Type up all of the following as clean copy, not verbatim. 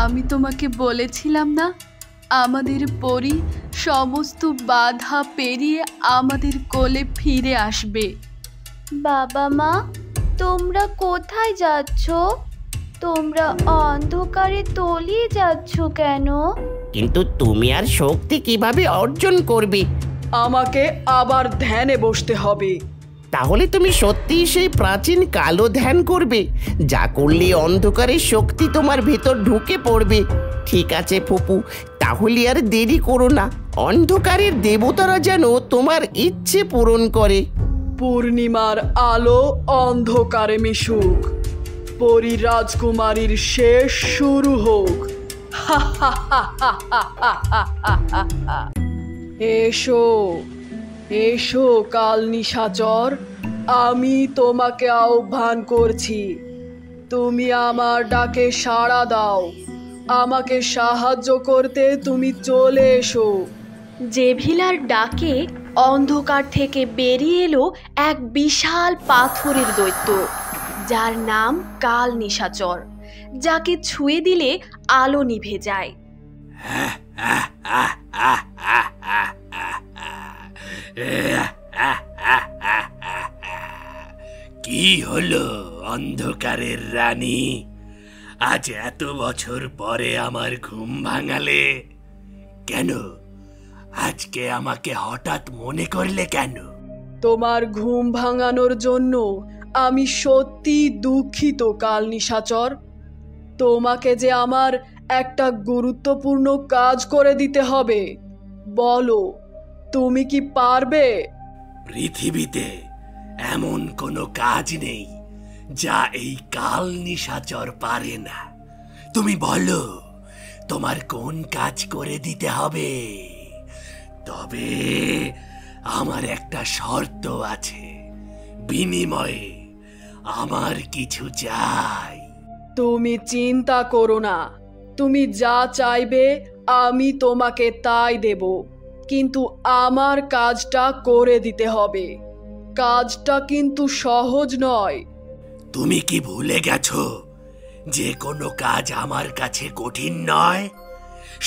আমি তোমাকে বলেছিলাম না, আমাদের পরী সমস্ত বাধা পেরিয়ে আমাদের কোলে ফিরে আসবে। বাবা মা, তোমরা কোথায় যাচ্ছ? তোমরা অন্ধকারে তলিয়ে যাচ্ছ কেন? কিন্তু তুমি আর শক্তি কিভাবে অর্জন করবে? আমাকে আবার ধ্যানে বসতে হবে। তাহলে তুমি সত্যি সেই প্রাচীন কালো ধ্যান করবে, যা করলে অন্ধকারের শক্তি তোমার ভেতর ঢুকে পড়বে। ঠিক আছে ফুপু, তাহলে আর দেরি করো না। অন্ধকারের দেবতারা যেন তোমার ইচ্ছে পূরণ করে। পূর্ণিমার আলো অন্ধকারে মিশুক, পরী রাজকুমারীর শেষ শুরু হোক। এসো এসো কাল নিশাচর, আমি তোমাকে আহ্বান করছি। তুমি আমার ডাকে সাড়া দাও, আমাকে সাহায্য করতে তুমি চলে এসো। জেভিলার ডাকে অন্ধকার থেকে বেরিয়ে এলো এক বিশাল পাথরের দৈত্য, যার নাম কাল নিশাচর, যাকে ছুঁয়ে দিলে আলো নিভে যায়। কি হলো অন্ধকারের রানী? আজ এত বছর পরে আমার ঘুম ভাঙালে কেন? আজকে আমাকে হঠাৎ মনে করলে কেন? তোমার ঘুম ভাঙানোর জন্য আমি সত্যি দুঃখিত কাল নিশাচর। তোমাকে যে আমার একটা গুরুত্বপূর্ণ কাজ করে দিতে হবে। বলো, তুমি কি পারবে? পৃথিবীতে এমন কোনো কাজ নেই যা এই কাল নিশাচর পারে না। তুমি বলো, তোমার কোন কাজ করে দিতে হবে? তবে আমার একটা শর্ত আছে, বিনিময়ে আমার কিছু চাই। তুমি চিন্তা করো না, তুমি যা চাইবে আমি তোমাকে তাই দেব, কিন্তু আমার কাজটা করে দিতে হবে। কাজটা কিন্তু সহজ নয়। তুমি কি ভুলে গেছো যে কোনো কাজ আমার কাছে কঠিন নয়?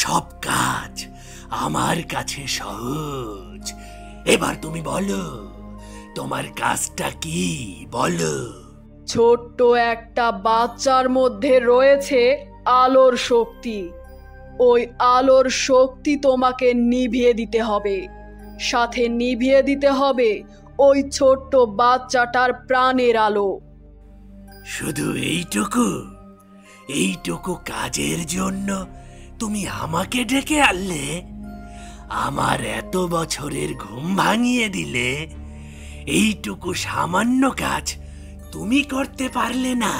সব কাজ আমার কাছে সহজ। এবার তুমি বলো, তোমার কাজটা কি? বলো। ছোট্ট একটা বাচ্চার মধ্যে রয়েছে আলোর শক্তি। ওই আলোর শক্তি তোমাকে নিভিয়ে দিতে হবে, সাথে নিভিয়ে দিতে হবে ওই ছোট্ট বাচ্চাটার প্রাণের আলো। শুধু এইটুকু? এইটুকু কাজের জন্য তুমি আমাকে ডেকে আনলে? আমার এত বছরের ঘুম ভাঙিয়ে দিলে? এইটুকু সামান্য কাজ তুমি করতে পারলে না?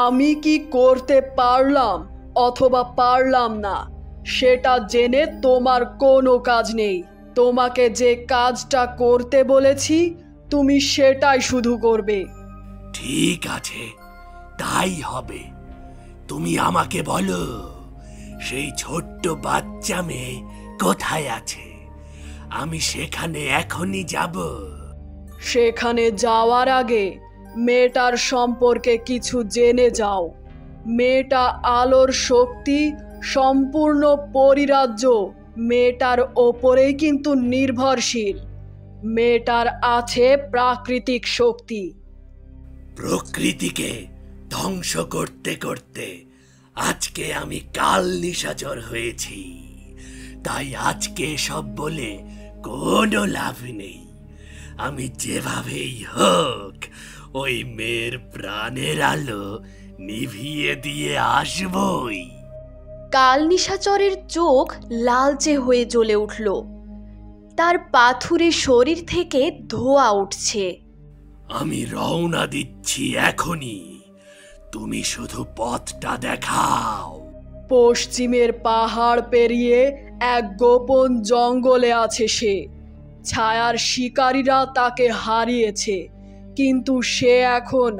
আমি কি করতে পারলাম অথবা পারলাম না সেটা জেনে তোমার কোনো কাজ নেই। তোমাকে যে কাজটা করতে বলেছি তুমি সেটাই শুধু করবে। ঠিক আছে, তাই হবে। তুমি আমাকে বলো, সেই ছোট্ট বাচ্চা মেয়ে কোথায় আছে? আমি সেখানে এখনই যাব। সেখানে যাওয়ার আগে মেয়েটার সম্পর্কে কিছু জেনে যাও। মেয়েটা আলোর শক্তি সম্পূর্ণ পরিরাজ্য মেয়েটার ওপরেই কিন্তু নির্ভরশীল। মেয়েটার আছে প্রাকৃতিক শক্তি। প্রকৃতিকে ধ্বংস করতে করতে আজকে আমি কাল নিশাচর হয়েছি। তাই আজকে সব বলে কোনো লাভ নেই। আমি যেভাবেই হোক ওই মেয়ের প্রাণের আলো নিভিয়ে দিয়ে আসবই। কাল নিশাচরের চোখ লালচে হয়ে জ্বলে উঠল, তার পাথুরে শরীর থেকে ধোঁয়া উঠছে। আমি রওনা দিচ্ছি এখনই, তুমি শুধু পথটা দেখাও। পশ্চিমের পাহাড় পেরিয়ে এক গোপন জঙ্গলে আছে সে। ছায়ার শিকারীরা তাকে হারিয়েছে, কিন্তু সে এখন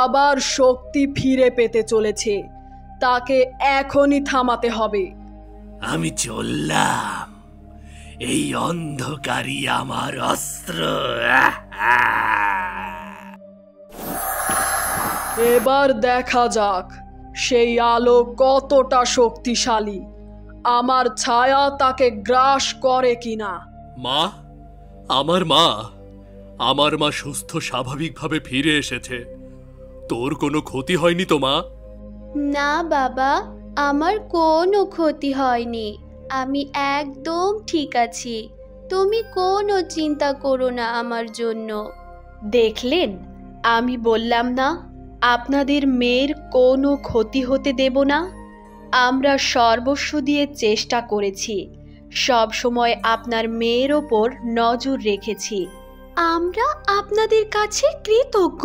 আবার শক্তি ফিরে পেতে চলেছে। তাকে এখনই থামাতে হবে। আমি চললাম, এই অন্ধকারই আমার অস্ত্র। এবার দেখা যাক সেই আলো কতটা শক্তিশালী, আমার ছায়া তাকে গ্রাস করে কিনা। মা, আমার মা সুস্থ স্বাভাবিকভাবে ফিরে এসেছে। তোর কোনো ক্ষতি হয়নি তো মা? না বাবা, আমার কোনো ক্ষতি হয়নি, আমি একদম ঠিক আছি, তুমি কোনো চিন্তা করো না আমার জন্য। দেখলেন, আমি বললাম না আপনাদের মেয়ের কোনো ক্ষতি হতে দেব না। আমরা সর্বস্ব দিয়ে চেষ্টা করেছি, সব সময় আপনার মেয়ের ওপর নজর রেখেছি। আমরা আপনাদের কাছে কৃতজ্ঞ,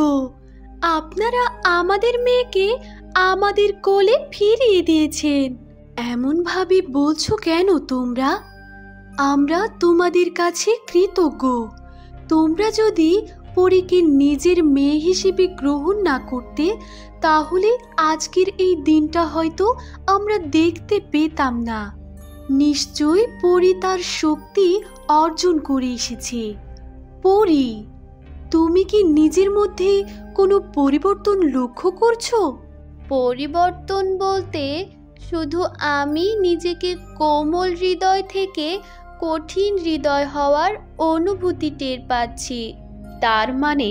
আপনারা আমাদের মেয়েকে আমাদের কোলে ফিরিয়ে দিয়েছেন। এমনভাবে বলছো কেন তোমরা? আমরা তোমাদের কাছে কৃতজ্ঞ। তোমরা যদি পরীকে নিজের মেয়ে হিসেবে গ্রহণ না করতে, তাহলে আজকের এই দিনটা হয়তো আমরা দেখতে পেতাম না। নিশ্চয় পরী তার শক্তি অর্জন করে এসেছে। পরী, তুমি কি নিজের মধ্যে কোনো পরিবর্তন লক্ষ্য করছো? পরিবর্তন বলতে শুধু আমি নিজেকে কোমল হৃদয় থেকে কঠিন হৃদয় হওয়ার অনুভূতি টের পাচ্ছি। তার মানে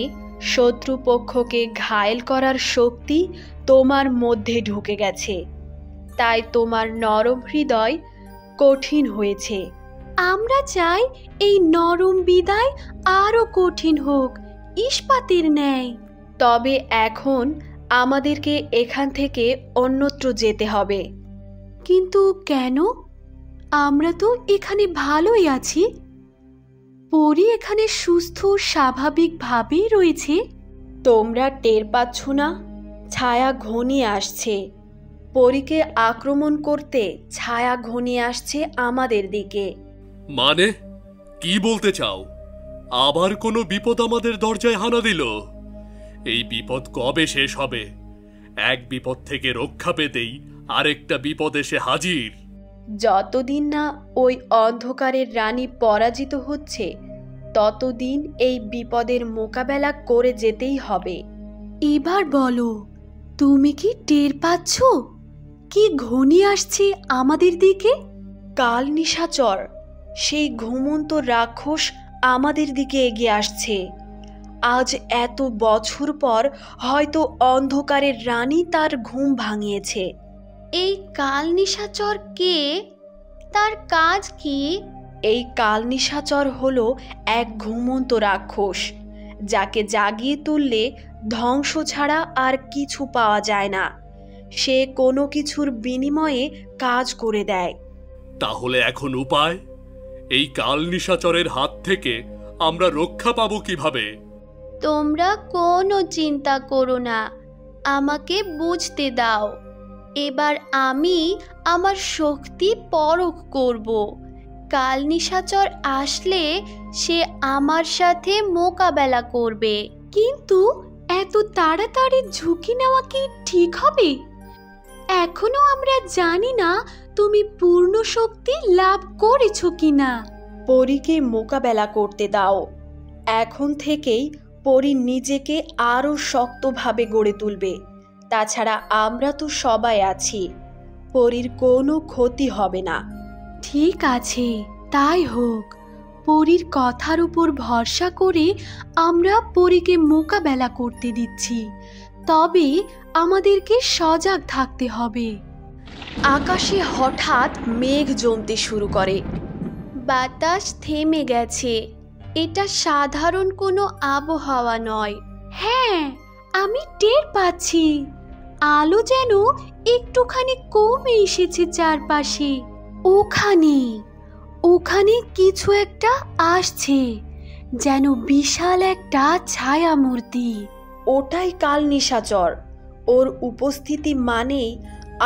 শত্রুপক্ষকে ঘায়েল করার শক্তি তোমার মধ্যে ঢুকে গেছে, তাই তোমার নরম হৃদয় কঠিন হয়েছে। আমরা চাই এই নরম বিদায় আরো কঠিন হোক, ইস্পাতের ন্যায়। তবে এখন আমাদেরকে এখান থেকে অন্যত্র যেতে হবে। কিন্তু কেন? আমরা তো এখানে ভালোই আছি। পরী এখানে সুস্থ স্বাভাবিকভাবেই রয়েছে। তোমরা টের পাচ্ছ না? ছায়া ঘনিয়ে আসছে। পরীকে আক্রমণ করতে ছায়া ঘনিয়ে আসছে আমাদের দিকে। মানে কি বলতে চাও? আবার কোনো বিপদ আমাদের দরজায় হানা দিল? এই বিপদ কবে শেষ হবে? এক বিপদ থেকে রক্ষা পেতেই আরেকটা বিপদ এসে হাজির। যতদিন না ওই অন্ধকারের রানী পরাজিত হচ্ছে, ততদিন এই বিপদের মোকাবেলা করে যেতেই হবে। এবার বলো, তুমি কি টের পাচ্ছ কি ঘনিয়ে আসছে আমাদের দিকে? কাল নিশাচর, সেই ঘুমন্ত রাক্ষস আমাদের দিকে এগিয়ে আসছে। আজ এত বছর পর হয়তো অন্ধকারের রানী তার ঘুম ভাঙিয়েছে। এই কাল নিশাচর কে? তার কাজ কি? এই কাল নিশাচর হলো এক ঘুমন্ত রাক্ষস, যাকে জাগিয়ে তুললে ধ্বংস ছাড়া আর কিছু পাওয়া যায় না। সে কোনো কিছুর বিনিময়ে কাজ করে দেয়। তাহলে এখন উপায়? এই কাল নিশাচরের হাত থেকে আমরা রক্ষা পাবো কিভাবে? তোমরা কোনো চিন্তা করো না, আমাকে বুঝতে দাও। এবার আমি আমার শক্তি পরখ করব। কাল নিশাচর আসলে সে আমার সাথে মোকাবেলা করবে। কিন্তু এত তাড়াতাড়ি ঝুঁকি নেওয়া কি ঠিক হবে? এখনো আমরা জানি না তুমি পূর্ণ শক্তি লাভ করেছো কিনা। পরীকে মোকাবেলা করতে দাও। এখন থেকেই পরী নিজেকে আরো শক্তভাবে গড়ে তুলবে। তাছাড়া আমরা তো সবাই আছি, পরীর কোনো ক্ষতি হবে না। ঠিক আছে, তাই হোক। পরীর কথার উপর ভরসা করে আমরা পরীকে মোকাবেলা করতে দিচ্ছি। তবে আমাদেরকে সজাগ থাকতে হবে। আকাশে হঠাৎ মেঘ জমতে শুরু করে। বাতাস থেমে গেছে। এটা সাধারণ কোনো আবহাওয়া নয়। হ্যাঁ, আমি টের পাচ্ছি আলো যেন একটুখানি কমে এসেছে চারপাশে। ওখানে কিছু একটা আসছে, যেন বিশাল একটা ছায়া মূর্তি। ওটাই কাল নিশাচর। ওর উপস্থিতি মানেই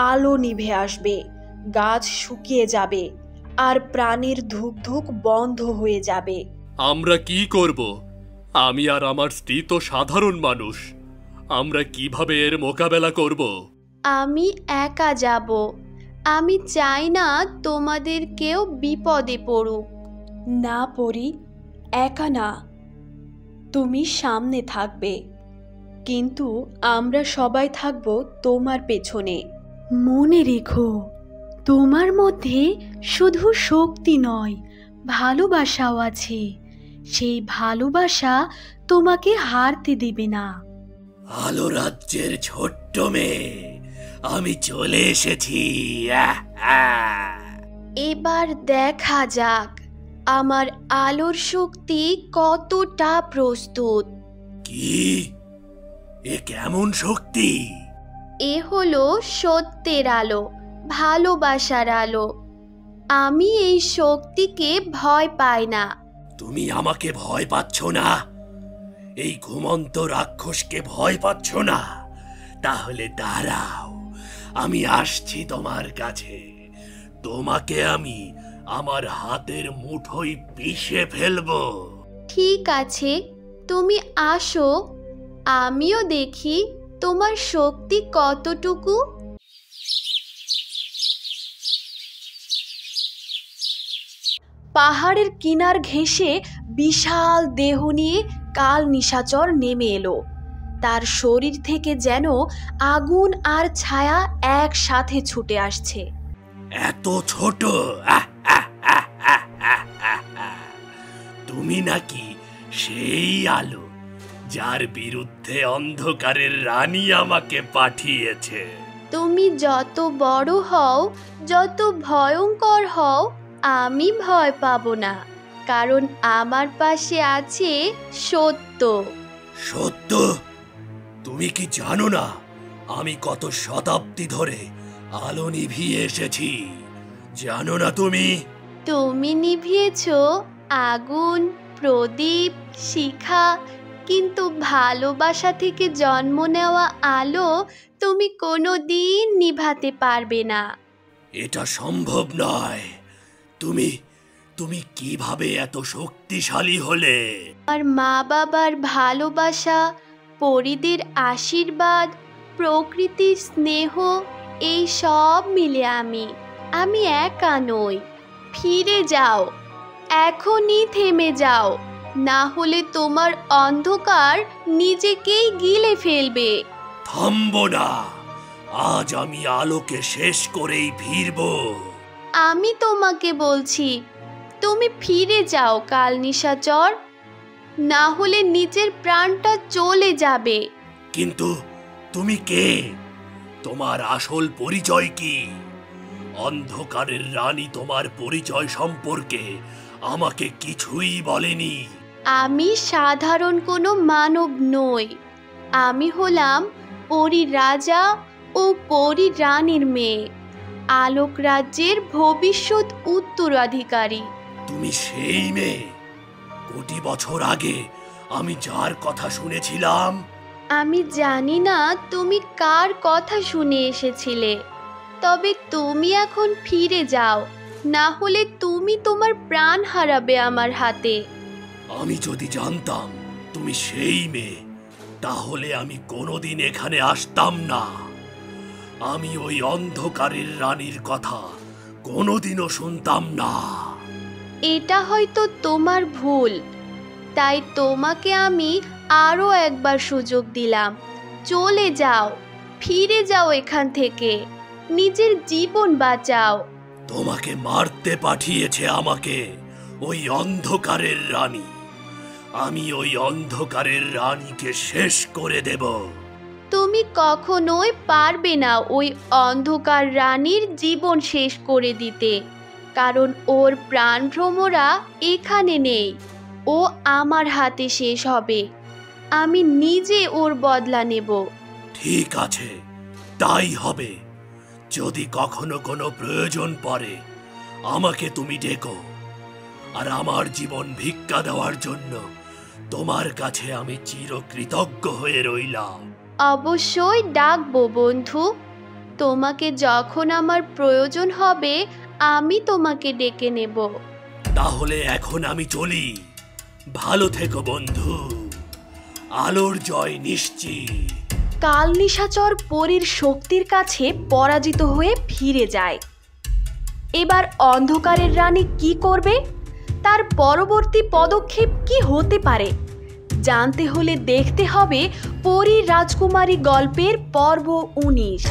আলো নিভে আসবে, গাছ শুকিয়ে যাবে, আর প্রাণের ধুকধুক বন্ধ হয়ে যাবে। আমরা কি করব? আমি আর আমার স্ত্রী তো সাধারণ মানুষ। আমরা কিভাবে এর মোকাবেলা করব? আমি একা যাব। আমি চাই না তোমাদের কেউ বিপদে পড়ুক। না পড়ি, একা না, তুমি সামনে থাকবে। কিন্তু আমরা সবাই থাকব তোমার পেছনে। মনে রেখো, তোমার মধ্যে শুধু শক্তি নয়, ভালোবাসাও আছে। সেই ভালোবাসা তোমাকে হারতে দেবে না। আলো রাজ্যের ছোট্ট মেয়ে, আমি চলে এসেছি। এবার দেখা যাক আমার আলোর শক্তি কতটা প্রস্তুত। কি? এ কেমন শক্তি? এ হলো সত্যের আলো, ভালোবাসার আলো। আমি এই শক্তিকে ভয় পাই না। তুমি আমাকে ভয় পাচ্ছ না? এই ঘুমন্ত রাক্ষসকে ভয় পাচ্ছ না? তাহলে দাঁড়াও, আমি আসছি তোমার কাছে। তোমাকে আমি আমার হাতের মুঠোয় পিষে ফেলবো। ঠিক আছে, তুমি আসো, আমিও দেখি তোমার শক্তি কতটুকু। পাহাড়ের কিনার ঘেঁষে বিশাল দেহ নিয়ে কাল নিশাচর নেমে এলো। তার শরীর থেকে যেন আগুন আর ছায়া একসাথে ছুটে আসছে। এত ছোট? তুমি নাকি সেই আলো যার বিরুদ্ধে অন্ধকারের রানী আমাকে পাঠিয়েছে? তুমি যত বড় হও, যত ভয়ঙ্কর হও, আমি ভয় পাবো না, কারণ আমার পাশে আছে সত্য। সত্য? তুমি কি জানো না আমি কত শতাব্দী ধরে আলো নিভিয়ে এসেছি? জানো না তুমি? তুমি নিভিয়েছো আগুন, প্রদীপ, শিখা, কিন্তু ভালোবাসা থেকে জন্ম নেওয়া আলো তুমি কোনোদিন নিভাতে পারবে না। এটা সম্ভব নয়। তুমি তুমি কিভাবে এত শক্তিশালী হলে? আমার মা বাবার ভালোবাসা, পরিদের আশীর্বাদ, প্রকৃতির স্নেহ, এই সব মিলে আমি একা নই। ফিরে যাও, এখনই থেমে যাও, না হলে তোমার অন্ধকার নিজেকেই গিলে ফেলবে। থামবো না, আজ আমি আলোকে শেষ করেই ফিরবো। আমি তোমাকে বলছি, তুমি ফিরে যাও কাল নিশাচর, না হলে নিজের প্রাণটা চলে যাবে। কিন্তু তুমি কে? তোমার আসল পরিচয় কি? অন্ধকারের রানী তোমার পরিচয় সম্পর্কে আমাকে কিছুই বলেনি। আমি সাধারণ কোনো মানব নই, আমি হলাম পরী রাজা ও পরী রানীর মেয়ে, আলোক রাজ্যের ভবিষ্যৎ উত্তরাধিকারী। তুমি সেই মেয়ে কোটি বছর আগে আমি যার কথা শুনেছিলাম? আমি জানি না তুমি কার কথা শুনে এসেছিলে, তবে তুমি এখন ফিরে যাও, না হলে তুমি তোমার প্রাণ হারাবে আমার হাতে। আমি যদি জানতাম তুমি সেই মেয়ে, তাহলে আমি কোনোদিন এখানে আসতাম না। আমি ওই অন্ধকারের রানীর কথা কোনোদিনও শুনতাম না। এটা হয়তো তোমার ভুল, তাই তোমাকে আমি আরও একবার সুযোগ দিলাম। চলে যাও, ফিরে যাও এখান থেকে, নিজের জীবন বাঁচাও। তোমাকে মারতে পাঠিয়েছে আমাকে ওই অন্ধকারের রানী। আমি ওই অন্ধকারের রানীকে শেষ করে দেব। তুমি কখনোই পারবে না ওই অন্ধকার রানীর জীবন শেষ করে দিতে, কারণ ওর প্রাণভ্রমরা এখানে নেই। ও আমার হাতে শেষ হবে, আমি নিজে ওর বদলা নেব। ঠিক আছে, তাই হবে। যদি কখনো কোনো প্রয়োজন পড়ে আমাকে তুমি ডেকো, আর আমার জীবন ভিক্ষা দেওয়ার জন্য তোমার কাছে আমি চিরকৃতজ্ঞ হয়ে রইলাম। অবশ্যই ডাকবো বন্ধু, তোমাকে যখন আমার প্রয়োজন হবে আমি তোমাকে ডেকে নেব। তাহলে এখন আমি চলি। ভালো থেকো বন্ধু, আলোর জয় নিশ্চিত। কাল নিশাচর পরীর শক্তির কাছে পরাজিত হয়ে ফিরে যায়। এবার অন্ধকারের রানী কি করবে? তার পরবর্তী পদক্ষেপ কি হতে পারে জানতে হলে দেখতে হবে পরী রাজকুমারী গল্পের পর্ব 19।